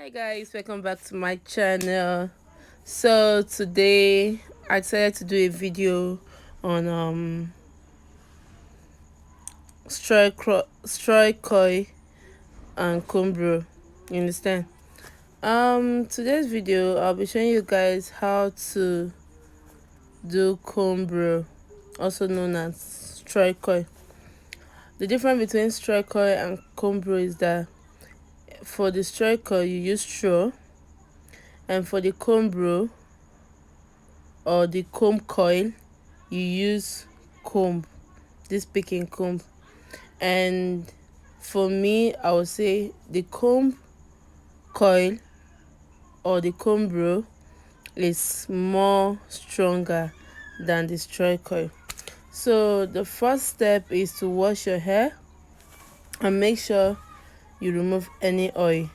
Hi guys, welcome back to my channel. So today I decided to do a video on straw coil and combro. You understand? Today's video I'll be showing you guys how to do combro, also known as straw coil. The difference between straw coil and combro is that for the straw coil you use straw, and for the combro or the comb coil you use comb, this picking comb. And for me, I would say the comb coil or the combro is more stronger than the straw coil. So the first step is to wash your hair and make sure you remove any oil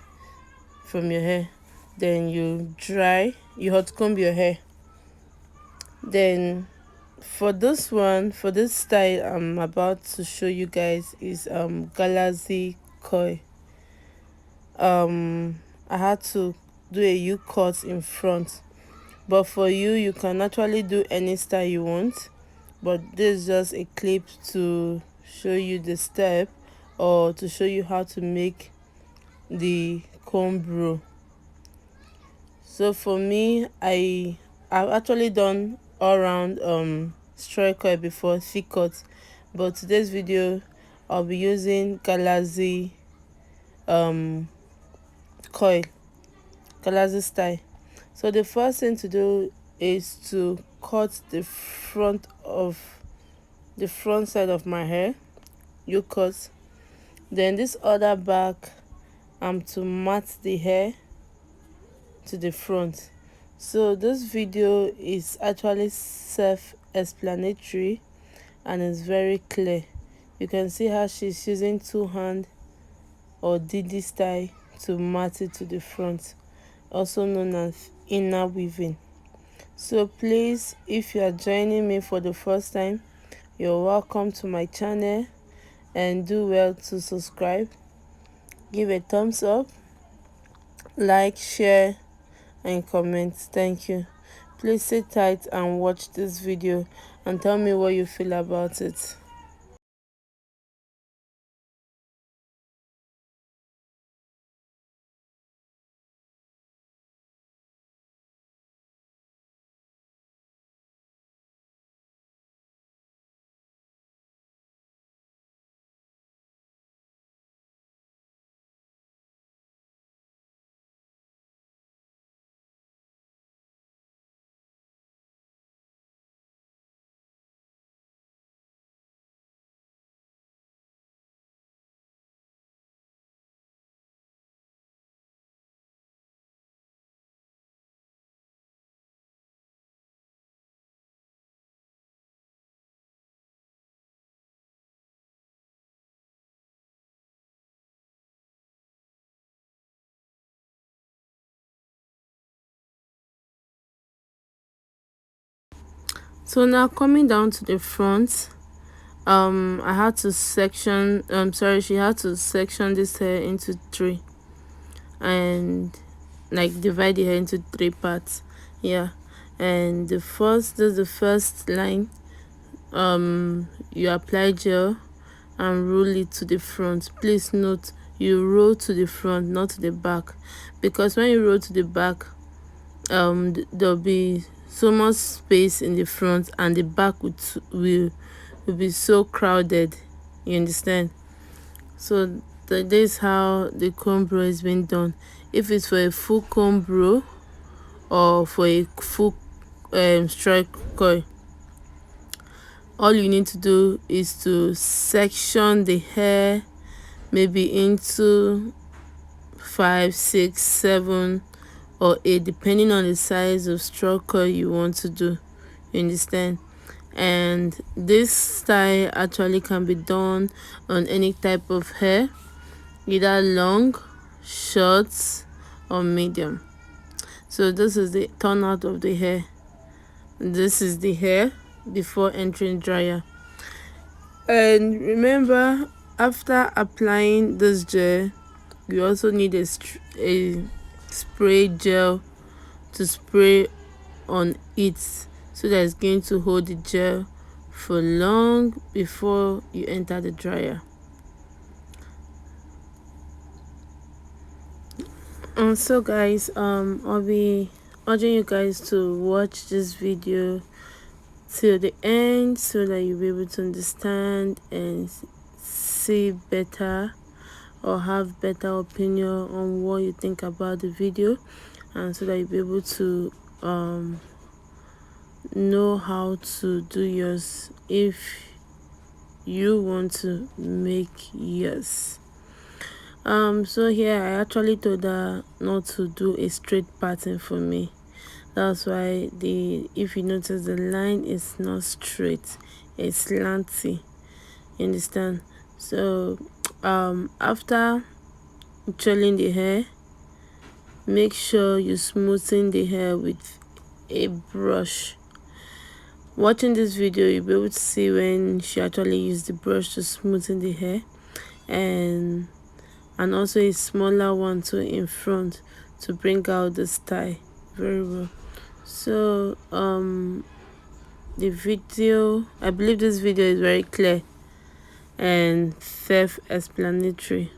from your hair. Then you hot comb your hair. Then for this style I'm about to show you guys is galaxy coil. I had to do a u-cut in front, but for you can actually do any style you want, but this is just a clip to show you the step or to show you how to make the comb row. So for me, I've actually done all round straw coil before, thick cut, but today's video I'll be using galaxy coil, galaxy style. So the first thing to do is to cut the front side of my hair, you cut. Then this other back, I'm to mat the hair to the front. So this video is actually self-explanatory and is very clear. You can see how she's using two hand or Didi style to mat it to the front, also known as inner weaving. So please, if you are joining me for the first time, you're welcome to my channel, and do well to subscribe, give a thumbs up, like, share and comment. Thank you. Please sit tight and watch this video and tell me what you feel about it. So now coming down to the front, I had to section she had to section this hair into three and like divide the hair into three parts. Yeah. And this is the first line. You apply gel and roll it to the front. Please note, you roll to the front, not to the back, because when you roll to the back, there'll be so much space in the front and the back will be so crowded. You understand? So this is how the comb row is being done. If it's for a full comb row or for a full straw coil, all you need to do is to section the hair maybe into 5, 6, 7 or 8, depending on the size of straw coil you want to do. You understand? And this style actually can be done on any type of hair, either long, short or medium. So this is the turnout of the hair. This is the hair before entering dryer. And remember, after applying this gel, you also need a spray gel to spray on it, so that it's going to hold the gel for long before you enter the dryer. And so guys, I'll be urging you guys to watch this video till the end, so that you'll be able to understand and see better, or have better opinion on what you think about the video, and so that you'll be able to know how to do yours if you want to make yours. So here I actually told her not to do a straight pattern for me. That's why if you notice, the line is not straight, it's slanty, you understand? So after curling the hair, make sure you smoothen the hair with a brush. Watching this video, you'll be able to see when she actually used the brush to smoothen the hair, and also a smaller one too in front to bring out the style very well. So the video, I believe this video is very clear and self-explanatory,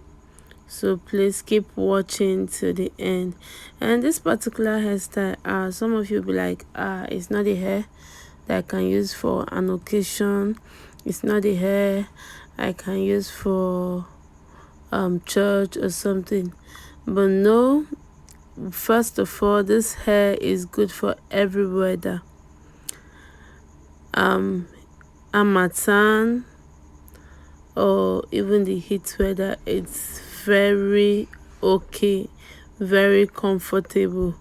so please keep watching to the end. And this particular hairstyle, some of you will be like, it's not the hair that I can use for an occasion, it's not the hair I can use for church or something. But no, first of all, this hair is good for every weather. Harmattan or even the heat weather, it's very okay, very comfortable.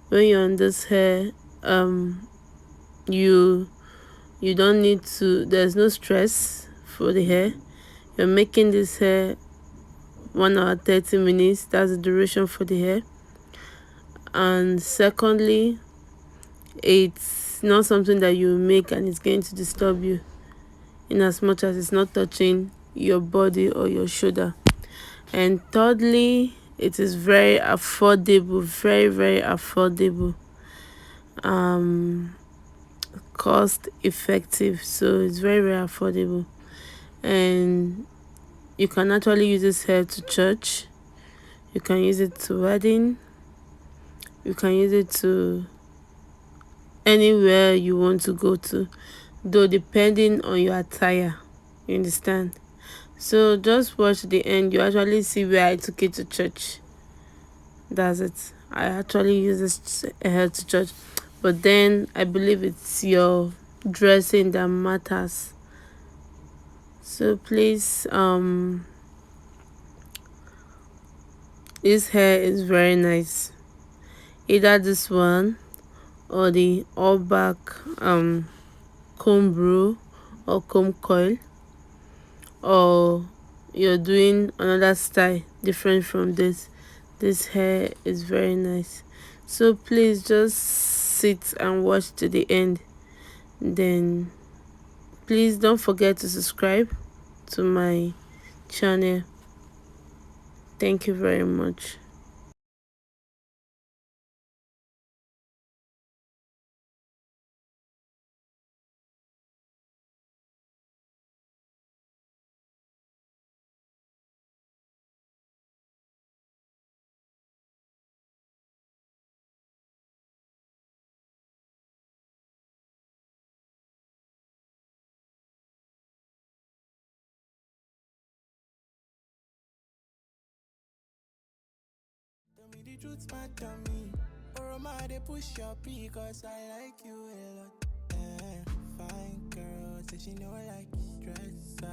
When you're on this hair, you don't need to, there's no stress for the hair. You're making this hair 1 hour 30 minutes, that's the duration for the hair. And secondly, it's not something that you make and it's going to disturb you, in as much as it's not touching your body or your shoulder. And thirdly, it is very affordable, very affordable, cost effective. So it's very affordable, and you can actually use this hair to church, you can use it to wedding, you can use it to anywhere you want to go to, though depending on your attire, you understand? So just watch the end, you actually see where I took it to church. That's it, I actually use this hair to church. But then I believe it's your dressing that matters. So please, this hair is very nice, either this one or the all back comb brew or comb coil, or you're doing another style different from this hair is very nice. So please just sit and watch to the end. Then please don't forget to subscribe to my channel. Thank you very much. Tell me the truth, matter me. Or am I they push your P, cause I like you a lot. Fine girl, say she know like stress.